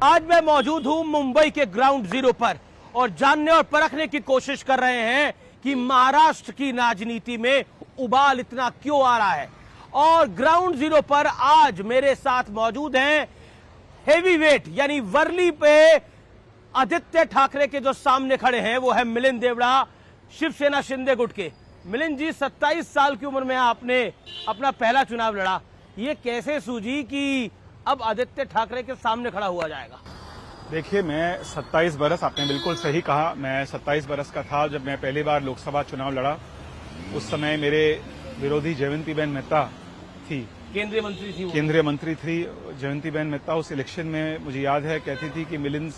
आज मैं मौजूद हूं मुंबई के ग्राउंड जीरो पर और जानने और परखने की कोशिश कर रहे हैं कि महाराष्ट्र की राजनीति में उबाल इतना क्यों आ रहा है। और ग्राउंड जीरो पर आज मेरे साथ मौजूद हैं हेवी वेट यानी वर्ली पे आदित्य ठाकरे के जो सामने खड़े हैं वो है मिलिंद देवड़ा, शिवसेना शिंदे गुट के। मिलिंद जी, 27 साल की उम्र में आपने अपना पहला चुनाव लड़ा, ये कैसे सूझी कि अब आदित्य ठाकरे के सामने खड़ा हुआ जाएगा? देखिए, मैं 27 बरस, आपने बिल्कुल सही कहा, मैं 27 बरस का था जब मैं पहली बार लोकसभा चुनाव लड़ा। उस समय मेरे विरोधी जयवंतीबेन मेहता थी, केंद्रीय मंत्री थी। केंद्रीय मंत्री थी जयवंतीबेन मेहता। उस इलेक्शन में मुझे याद है कहती थी कि Milind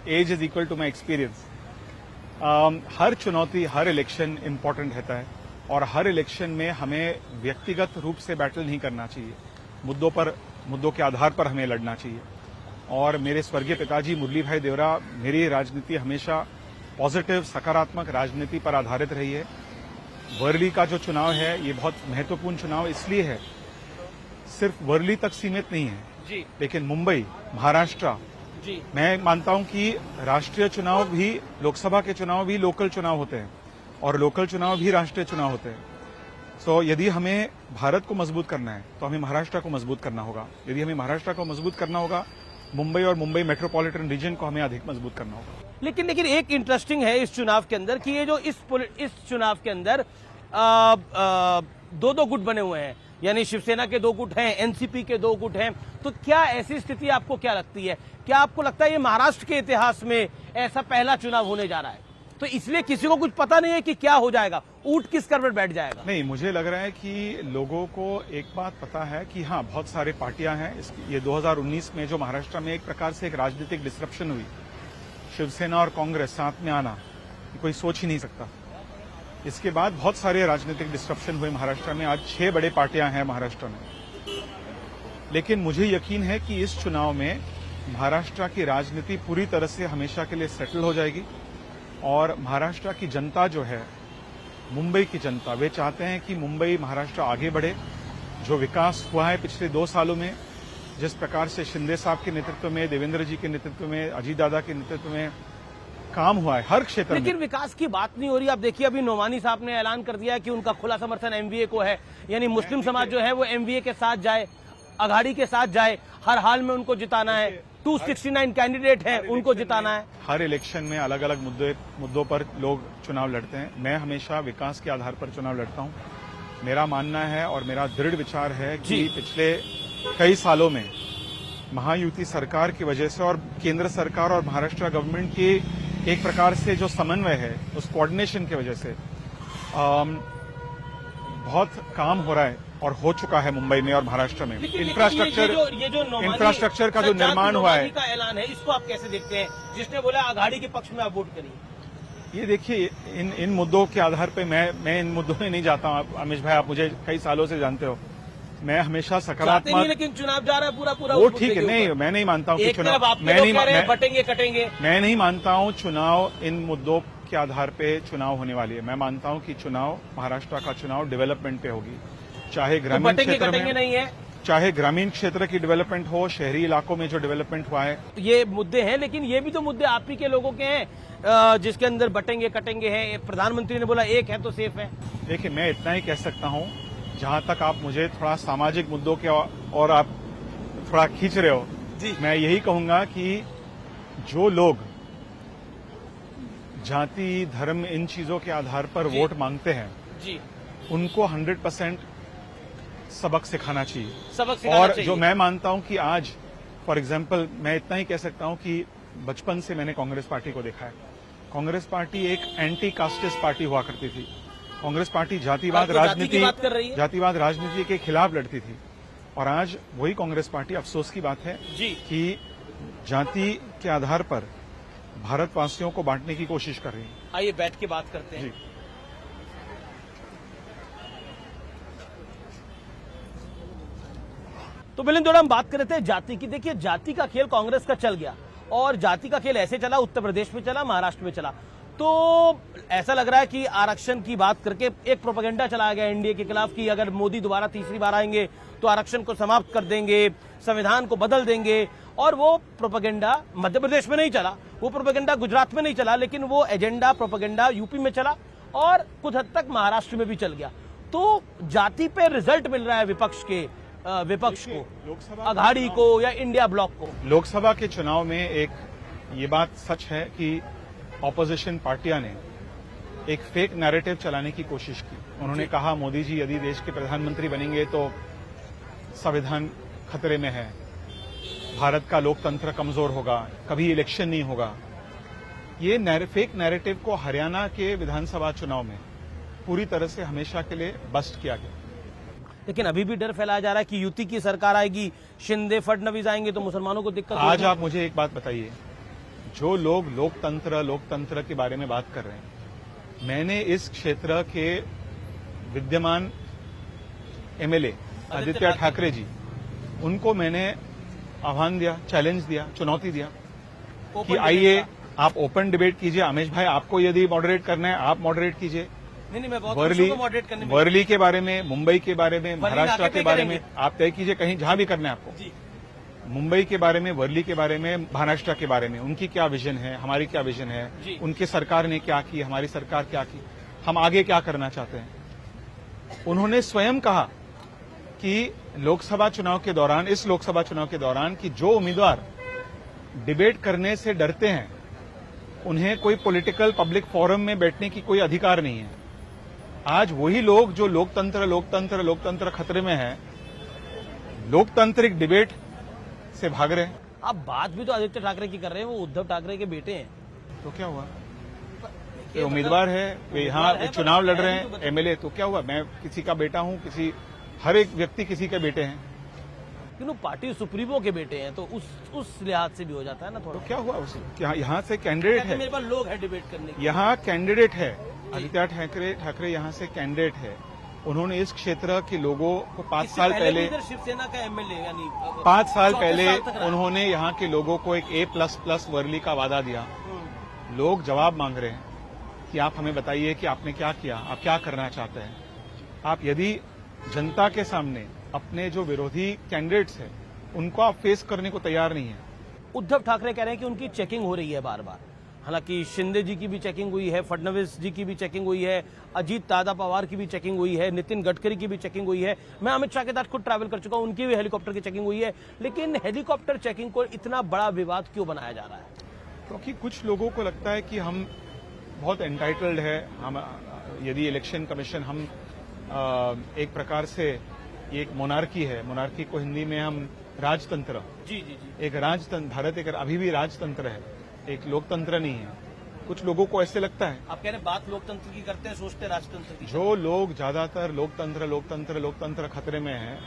age is equal to my experience. हर चुनौती, हर इलेक्शन इम्पोर्टेंट रहता है और हर इलेक्शन में हमें व्यक्तिगत रूप से बैटल नहीं करना चाहिए, मुद्दों के आधार पर हमें लड़ना चाहिए। और मेरे स्वर्गीय पिताजी मुरली भाई देवरा, मेरी राजनीति हमेशा पॉजिटिव, सकारात्मक राजनीति पर आधारित रही है। वर्ली का जो चुनाव है ये बहुत महत्वपूर्ण चुनाव इसलिए है, सिर्फ वर्ली तक सीमित नहीं है जी, लेकिन मुंबई, महाराष्ट्र जी, मैं मानता हूं कि राष्ट्रीय चुनाव भी, लोकसभा के चुनाव भी लोकल चुनाव होते हैं और लोकल चुनाव भी राष्ट्रीय चुनाव होते हैं। तो यदि हमें भारत को मजबूत करना है तो हमें महाराष्ट्र को मजबूत करना होगा। यदि हमें महाराष्ट्र को मजबूत करना होगा, मुंबई और मुंबई मेट्रोपॉलिटन रीजन को हमें अधिक मजबूत करना होगा। लेकिन एक इंटरेस्टिंग है इस चुनाव के अंदर कि ये जो इस चुनाव के अंदर दो गुट बने हुए हैं, यानी शिवसेना के 2 गुट हैं, एनसीपी के 2 गुट हैं। तो क्या ऐसी स्थिति आपको क्या लगती है? क्या आपको लगता है ये महाराष्ट्र के इतिहास में ऐसा पहला चुनाव होने जा रहा है, तो इसलिए किसी को कुछ पता नहीं है कि क्या हो जाएगा, ऊंट किस कर पर बैठ जाएगा? नहीं, मुझे लग रहा है कि लोगों को एक बात पता है कि हाँ, बहुत सारे पार्टियां हैं। ये 2019 में जो महाराष्ट्र में एक प्रकार से एक राजनीतिक डिस्रप्शन हुई, शिवसेना और कांग्रेस साथ में आना, कोई सोच ही नहीं सकता। इसके बाद बहुत सारे राजनीतिक डिस्रप्शन हुए महाराष्ट्र में। आज 6 बड़े पार्टियां हैं महाराष्ट्र में, लेकिन मुझे यकीन है कि इस चुनाव में महाराष्ट्र की राजनीति पूरी तरह से हमेशा के लिए सेटल हो जाएगी और महाराष्ट्र की जनता जो है, मुंबई की जनता, वे चाहते हैं कि मुंबई, महाराष्ट्र आगे बढ़े। जो विकास हुआ है पिछले 2 सालों में, जिस प्रकार से शिंदे साहब के नेतृत्व में, देवेंद्र जी के नेतृत्व में, अजीत दादा के नेतृत्व में काम हुआ है हर क्षेत्र में। लेकिन विकास की बात नहीं हो रही। आप देखिए, अभी नोमानी साहब ने ऐलान कर दिया कि उनका खुला समर्थन एमवीए को है, यानी मुस्लिम समाज जो है वो एमवीए के साथ जाए, अघाड़ी के साथ जाए, हर हाल में उनको जिताना है। 269 कैंडिडेट हैं, उनको जिताना है। हर इलेक्शन में अलग अलग मुद्दों पर लोग चुनाव लड़ते हैं। मैं हमेशा विकास के आधार पर चुनाव लड़ता हूं। मेरा मानना है और मेरा दृढ़ विचार है कि पिछले कई सालों में महायुति सरकार की वजह से और केंद्र सरकार और महाराष्ट्र गवर्नमेंट की एक प्रकार से जो समन्वय है, उस कोऑर्डिनेशन की वजह से बहुत काम हो रहा है और हो चुका है मुंबई में और महाराष्ट्र में। इंफ्रास्ट्रक्चर का जो निर्माण हुआ है, का ऐलान है, इसको आप कैसे देखते हैं, जिसने बोला अघाड़ी के पक्ष में आप वोट करिए? ये देखिए, इन मुद्दों के आधार पे मैं इन मुद्दों में नहीं जाता हूं। अमिश भाई, आप मुझे कई सालों से जानते हो, मैं हमेशा सकारात्मक। लेकिन चुनाव जा रहा है पूरा वो ठीक है, नहीं, मैं नहीं मानता हूं कि चुनाव, बटेंगे कटेंगे, मैं नहीं मानता हूं चुनाव इन मुद्दों के आधार पे चुनाव होने वाली है। मैं मानता हूं कि चुनाव, महाराष्ट्र का चुनाव डेवलपमेंट पे होगी, चाहे ग्रामीण क्षेत्र में नहीं है, चाहे ग्रामीण क्षेत्र की डेवलपमेंट हो, शहरी इलाकों में जो डेवलपमेंट हुआ है। ये मुद्दे हैं, लेकिन ये भी तो मुद्दे आप ही के लोगों के हैं, जिसके अंदर बटेंगे कटेंगे हैं। प्रधानमंत्री ने बोला एक है तो सेफ है। देखिए, मैं इतना ही कह सकता हूं, जहां तक आप मुझे थोड़ा सामाजिक मुद्दों के और आप थोड़ा खींच रहे हो जी, मैं यही कहूंगा कि जो लोग जाति, धर्म, इन चीजों के आधार पर वोट मांगते हैं जी, उनको 100% सबक सिखाना चाहिए। और जो मैं मानता हूं कि आज, फॉर एग्जाम्पल, मैं इतना ही कह सकता हूं कि बचपन से मैंने कांग्रेस पार्टी को देखा है। कांग्रेस पार्टी एक एंटी कास्टिस्ट पार्टी हुआ करती थी। कांग्रेस पार्टी जातिवाद राजनीति के खिलाफ लड़ती थी और आज वही कांग्रेस पार्टी, अफसोस की बात है जी, कि जाति के आधार पर भारतवासियों को बांटने की कोशिश कर रही है। आइए बैठ के बात करते हैं। तो मिलिंद देवड़ा, हम बात कर रहे थे जाति की। देखिए, जाति का खेल कांग्रेस का चल गया और जाति का खेल ऐसे चला, उत्तर प्रदेश में चला, महाराष्ट्र में चला। तो ऐसा लग रहा है कि आरक्षण की बात करके एक प्रोपेगेंडा चलाया गया एनडीए के खिलाफ कि अगर मोदी दोबारा तीसरी बार आएंगे तो आरक्षण को समाप्त कर देंगे, संविधान को बदल देंगे। और वो प्रोपेगेंडा मध्य प्रदेश में नहीं चला, वो प्रोपेगेंडा गुजरात में नहीं चला, लेकिन वो एजेंडा प्रोपेगेंडा यूपी में चला और कुछ हद तक महाराष्ट्र में भी चल गया। तो जाति पे रिजल्ट मिल रहा है विपक्ष को, लोकसभा अघाड़ी को या इंडिया ब्लॉक को। लोकसभा के चुनाव में एक ये बात सच है कि ऑपोजिशन पार्टियां ने एक फेक नैरेटिव चलाने की कोशिश की। उन्होंने कहा मोदी जी यदि देश के प्रधानमंत्री बनेंगे तो संविधान खतरे में है, भारत का लोकतंत्र कमजोर होगा, कभी इलेक्शन नहीं होगा। ये फेक नैरेटिव को हरियाणा के विधानसभा चुनाव में पूरी तरह से हमेशा के लिए बस्ट किया गया। लेकिन अभी भी डर फैलाया जा रहा है कि युति की सरकार आएगी, शिंदे फडणवीस आएंगे तो मुसलमानों को दिक्कत होगी। आज आप मुझे एक बात बताइए, जो लोग लोकतंत्र के बारे में बात कर रहे हैं, मैंने इस क्षेत्र के विद्यमान एमएलए आदित्य ठाकरे जी, उनको मैंने आह्वान दिया, चैलेंज दिया, चुनौती दिया कि आइए आप ओपन डिबेट कीजिए। अमेश भाई, आपको यदि मॉडरेट करना है आप मॉडरेट कीजिए। नहीं, मैं बहुत मॉडरेट करने में। वर्ली के बारे में, मुंबई के बारे में, महाराष्ट्र के बारे में आप तय कीजिए, कहीं जहां भी करना है आपको। मुंबई के बारे में, वर्ली के बारे में, महाराष्ट्र के बारे में, उनकी क्या विजन है, हमारी क्या विजन है, उनकी सरकार ने क्या की, हमारी सरकार क्या की, हम आगे क्या करना चाहते हैं। उन्होंने स्वयं कहा कि लोकसभा चुनाव के दौरान, इस लोकसभा चुनाव के दौरान, कि जो उम्मीदवार डिबेट करने से डरते हैं उन्हें कोई पॉलिटिकल पब्लिक फोरम में बैठने की कोई अधिकार नहीं है। आज वही लोग जो लोकतंत्र खतरे में है, लोकतांत्रिक डिबेट से भाग रहे हैं। आप बात भी तो आदित्य ठाकरे की कर रहे हैं, वो उद्धव ठाकरे के बेटे हैं। तो क्या हुआ, वे उम्मीदवार है, वे यहाँ चुनाव लड़ रहे हैं, एमएलए, तो क्या हुआ। मैं किसी का बेटा हूँ, हर एक व्यक्ति किसी के बेटे हैं, लेकिन पार्टी सुप्रीमो के बेटे हैं, तो उस लिहाज से भी हो जाता है ना थोड़ा। तो क्या हुआ उसमें, यहाँ से कैंडिडेट है, मेरे पास लोग हैं डिबेट करने के। यहाँ कैंडिडेट है, आदित्य ठाकरे यहाँ से कैंडिडेट है। उन्होंने इस क्षेत्र के लोगों को 5 साल पहले, शिवसेना का एमएलए, यानी 5 साल पहले उन्होंने यहाँ के लोगों को एक A++ वर्ली का वादा दिया। लोग जवाब मांग रहे हैं कि आप हमें बताइए कि आपने क्या किया, आप क्या करना चाहते हैं। आप यदि जनता के सामने अपने जो विरोधी कैंडिडेट्स हैं उनको आप फेस करने को तैयार नहीं है। उद्धव ठाकरे कह रहे हैं कि उनकी चेकिंग हो रही है बार बार। हालांकि शिंदे जी की भी चेकिंग हुई है, फडणवीस जी की भी चेकिंग हुई है, अजीत दादा पवार की भी चेकिंग हुई है, नितिन गडकरी की भी चेकिंग हुई है। मैं अमित शाह के साथ खुद ट्रैवल कर चुका हूं, उनकी भी हेलीकॉप्टर की चेकिंग हुई है। लेकिन हेलीकॉप्टर चेकिंग को इतना बड़ा विवाद क्यों बनाया जा रहा है? क्योंकि कुछ लोगों को लगता है कि हम बहुत एंटाइटल्ड है, हम यदि इलेक्शन कमीशन, हम एक प्रकार से एक मोनार्की है, मोनार्की को हिंदी में हम राजतंत्र, जी, एक राजतंत्र, भारत एक अभी भी राजतंत्र है, एक लोकतंत्र नहीं है। कुछ लोगों को ऐसे लगता है। आप कह रहे हैं बात लोकतंत्र की करते हैं, सोचते राजतंत्र की। जो लोग ज्यादातर लोकतंत्र खतरे में है,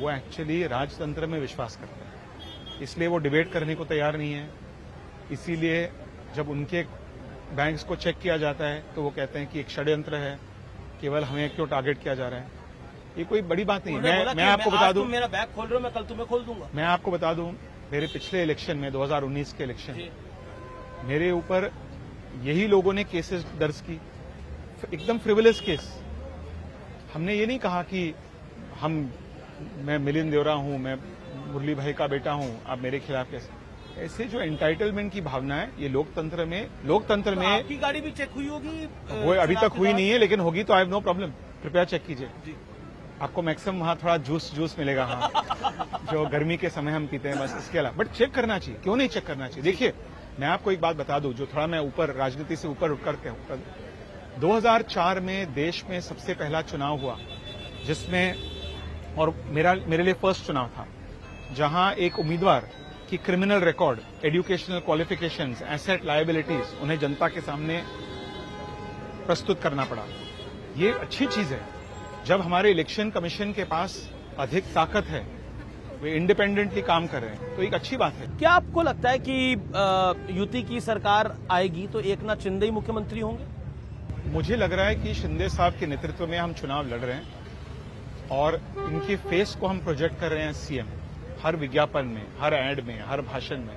वो एक्चुअली राजतंत्र में विश्वास करते हैं, इसलिए वो डिबेट करने को तैयार नहीं है। इसीलिए जब उनके बैंक्स को चेक किया जाता है तो वो कहते हैं कि एक षड्यंत्र है, केवल हमें क्यों टारगेट किया जा रहा है। ये कोई बड़ी बात नहीं है। मैं आपको बता दूं, मेरा बैग खोल रहे हो, मैं कल तुम्हें खोल दूंगा। मैं आपको बता दूं, मेरे पिछले इलेक्शन में 2019 के इलेक्शन, मेरे ऊपर यही लोगों ने केसेस दर्ज की, एकदम फ्रिवलेस केस। हमने ये नहीं कहा कि मैं मिलिंद देवरा हूं, मैं मुरली भाई का बेटा हूं, आप मेरे खिलाफ कैसे। ऐसे जो एंटाइटलमेंट की भावना है, ये लोकतंत्र में आपकी गाड़ी भी चेक हुई होगी? वो अभी तक हुई नहीं है, लेकिन होगी तो आई हैव नो प्रॉब्लम, कृपया चेक कीजिए। आपको मैक्सिमम वहां थोड़ा जूस मिलेगा, हाँ, जो गर्मी के समय हम पीते हैं, बस इसके अलावा। बट चेक करना चाहिए, क्यों नहीं चेक करना चाहिए। देखिए, मैं आपको एक बात बता दूं, जो थोड़ा मैं ऊपर राजनीति से ऊपर उठ करके हूं। 2004 में देश में सबसे पहला चुनाव हुआ, जिसमें, और मेरे लिए फर्स्ट चुनाव था, जहां एक उम्मीदवार की criminal record, educational qualifications, asset liabilities उन्हें जनता के सामने प्रस्तुत करना पड़ा। ये अच्छी चीज है। जब हमारे इलेक्शन कमीशन के पास अधिक ताकत है, वे इंडिपेंडेंटली काम कर रहे हैं, तो एक अच्छी बात है। क्या आपको लगता है कि युति की सरकार आएगी तो एकनाथ शिंदे ही मुख्यमंत्री होंगे? मुझे लग रहा है कि शिंदे साहब के नेतृत्व में हम चुनाव लड़ रहे हैं और इनकी फेस को हम प्रोजेक्ट कर रहे हैं सीएम, हर विज्ञापन में, हर एड में, हर भाषण में।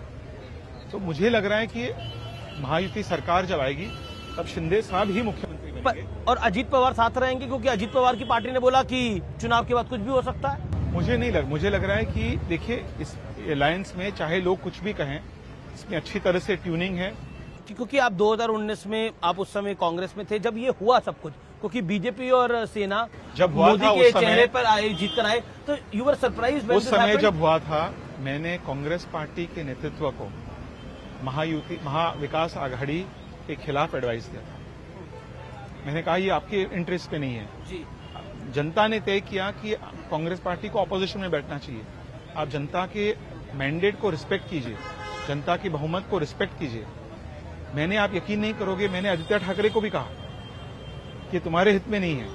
तो मुझे लग रहा है कि महायुति सरकार जब आएगी तब शिंदे साहब ही मुख्यमंत्री बनेंगे। और अजीत पवार साथ रहेंगे, क्योंकि अजीत पवार की पार्टी ने बोला कि चुनाव के बाद कुछ भी हो सकता है। मुझे लग रहा है कि देखिए, इस अलायंस में चाहे लोग कुछ भी कहें, इसमें अच्छी तरह से ट्यूनिंग है। क्योंकि आप 2019 में आप उस समय कांग्रेस में थे जब ये हुआ सब कुछ, क्योंकि बीजेपी और सेना जब हुआ मोदी था के उस समय, चेहरे पर आए, जीत कर आए, तो यू वर सरप्राइज्ड उस समय जब हुआ था, मैंने कांग्रेस पार्टी के नेतृत्व को महाविकास आघाड़ी के खिलाफ एडवाइस दिया था। मैंने कहा ये आपके इंटरेस्ट पे नहीं है जी। जनता ने तय किया कि कांग्रेस पार्टी को ऑपोजिशन में बैठना चाहिए। आप जनता के मैंडेट को रिस्पेक्ट कीजिए, जनता की बहुमत को रिस्पेक्ट कीजिए। मैंने, आप यकीन नहीं करोगे, मैंने आदित्य ठाकरे को भी कहा कि तुम्हारे हित में नहीं है,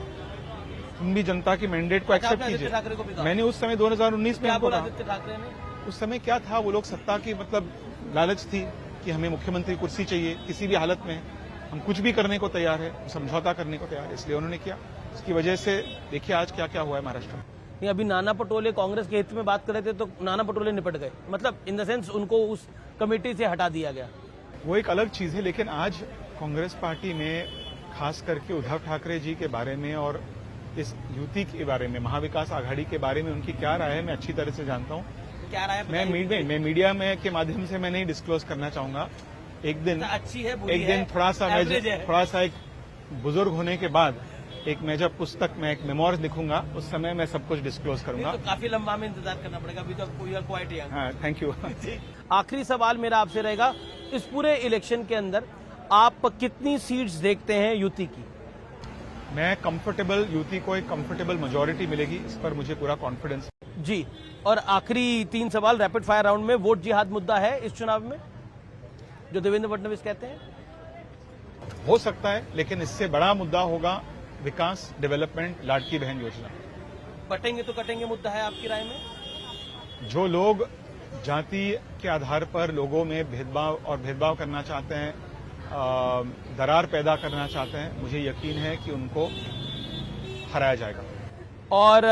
तुम भी जनता की मैंडेट को एक्सेप्ट कीजिए। मैंने उस समय 2019 में उनको कहा। उस समय क्या था, वो लोग सत्ता की मतलब लालच थी कि हमें मुख्यमंत्री कुर्सी चाहिए, किसी भी हालत में हम कुछ भी करने को तैयार है, समझौता करने को तैयार है, इसलिए उन्होंने किया। इसकी वजह से देखिए आज क्या क्या हुआ है महाराष्ट्र में। अभी नाना पटोले कांग्रेस के हित में बात कर रहे थे, तो नाना पटोले निपट गए, मतलब इन द सेंस उनको उस कमेटी से हटा दिया गया। वो एक अलग चीज है, लेकिन आज कांग्रेस पार्टी में खास करके उद्धव ठाकरे जी के बारे में और इस युति के बारे में, महाविकास आघाड़ी के बारे में उनकी क्या राय है मैं अच्छी तरह से जानता हूँ। क्या राय है? मैं मीडिया में के माध्यम से मैं नहीं डिस्क्लोज करना चाहूंगा। एक दिन अच्छी है, एक दिन थोड़ा सा एक बुजुर्ग होने के बाद मैं जब पुस्तक में एक मेमोर्स लिखूंगा, उस समय मैं सब कुछ डिस्क्लोज करूंगा। तो काफी लंबा में इंतजार करना पड़ेगा, अभी तो क्वाइट है। हाँ, थैंक यू। आखिरी सवाल मेरा आपसे रहेगा, इस पूरे इलेक्शन के अंदर आप कितनी सीट्स देखते हैं यूती की? मैं कंफर्टेबल, यूती को एक कंफर्टेबल मेजोरिटी मिलेगी, इस पर मुझे पूरा कॉन्फिडेंस जी। और आखिरी 3 सवाल रैपिड फायर राउंड में, वोट जिहाद मुद्दा है इस चुनाव में, जो देवेंद्र फडणवीस कहते हैं? हो सकता है, लेकिन इससे बड़ा मुद्दा होगा विकास, डेवलपमेंट, लाडकी बहन योजना। बटेंगे तो कटेंगे मुद्दा है आपकी राय में? जो लोग जाति के आधार पर लोगों में भेदभाव करना चाहते हैं, दरार पैदा करना चाहते हैं, मुझे यकीन है कि उनको हराया जाएगा। और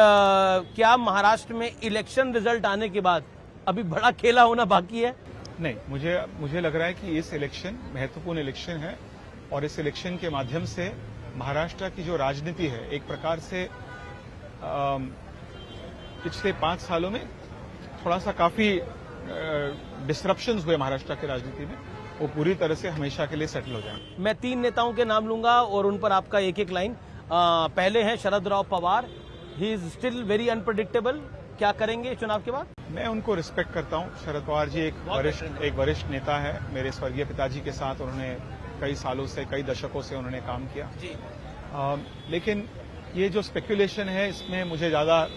क्या महाराष्ट्र में इलेक्शन रिजल्ट आने के बाद अभी बड़ा खेला होना बाकी है? नहीं, मुझे लग रहा है कि इस इलेक्शन महत्वपूर्ण इलेक्शन है, और इस इलेक्शन के माध्यम से महाराष्ट्र की जो राजनीति है, एक प्रकार से पिछले 5 सालों में थोड़ा सा काफी डिसरप्शंस हुए महाराष्ट्र की राजनीति में, वो पूरी तरह से हमेशा के लिए सेटल हो जाए। मैं 3 नेताओं के नाम लूंगा और उन पर आपका एक एक लाइन। पहले हैं Sharad Rao Pawar, he is still very unpredictable, क्या करेंगे चुनाव के बाद? मैं उनको रिस्पेक्ट करता हूं। शरद पवार जी एक वरिष्ठ नेता है। मेरे स्वर्गीय पिताजी के साथ उन्होंने कई सालों से, कई दशकों से उन्होंने काम किया जी। लेकिन ये जो स्पेकुलेशन है, इसमें मुझे ज्यादा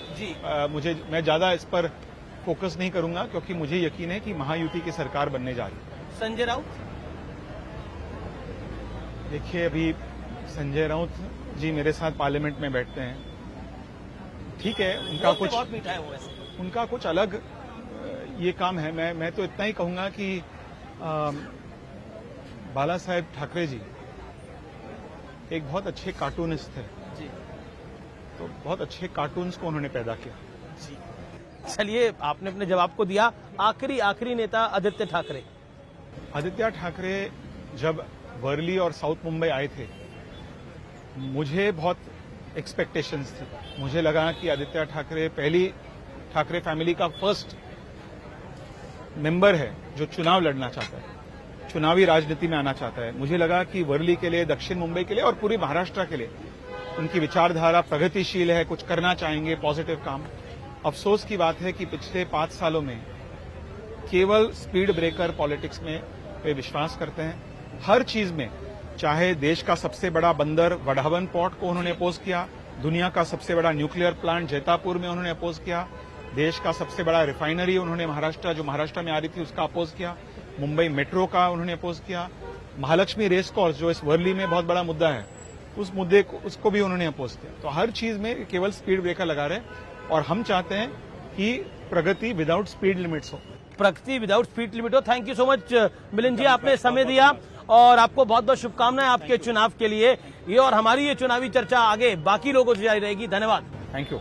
मैं ज्यादा इस पर फोकस नहीं करूंगा, क्योंकि मुझे यकीन है कि महायुति की सरकार बनने जा रही है। संजय राउत? देखिए, अभी संजय राउत जी मेरे साथ पार्लियामेंट में बैठते हैं, ठीक है, उनका कुछ अलग ये काम है। मैं तो इतना ही कहूंगा कि बाला साहेब ठाकरे जी एक बहुत अच्छे कार्टूनिस्ट थे जी, तो बहुत अच्छे कार्टून्स को उन्होंने पैदा किया जी। चलिए, आपने अपने जवाब को दिया। आखिरी नेता आदित्य ठाकरे। आदित्य ठाकरे जब वर्ली और साउथ मुंबई आए थे, मुझे बहुत एक्सपेक्टेशंस थी। मुझे लगा कि आदित्य ठाकरे पहली ठाकरे फैमिली का फर्स्ट मेंबर है जो चुनाव लड़ना चाहता है, चुनावी राजनीति में आना चाहता है। मुझे लगा कि वर्ली के लिए, दक्षिण मुंबई के लिए और पूरी महाराष्ट्र के लिए उनकी विचारधारा प्रगतिशील है, कुछ करना चाहेंगे, पॉजिटिव काम। अफसोस की बात है कि पिछले 5 सालों में केवल स्पीड ब्रेकर पॉलिटिक्स में वे विश्वास करते हैं। हर चीज में, चाहे देश का सबसे बड़ा बंदर वडावन पोर्ट को उन्होंने अपोज किया, दुनिया का सबसे बड़ा न्यूक्लियर प्लांट जैतापुर में उन्होंने अपोज किया, देश का सबसे बड़ा रिफाइनरी उन्होंने महाराष्ट्र में आ रही थी उसका अपोज किया, मुंबई मेट्रो का उन्होंने अपोज किया, महालक्ष्मी रेस कोर्स जो इस वर्ली में बहुत बड़ा मुद्दा है, उस मुद्दे को उसको भी उन्होंने अपोज किया। तो हर चीज में केवल स्पीड ब्रेकर लगा रहे, और हम चाहते हैं कि प्रगति विदाउट स्पीड लिमिट्स हो। प्रगति विदाउट स्पीड लिमिट हो। Thank you so much Milind ji, आपने समय दिया और आपको बहुत बहुत शुभकामनाएं आपके चुनाव के लिए। ये और हमारी ये चुनावी चर्चा आगे बाकी लोगों से जारी रहेगी। धन्यवाद। Thank you.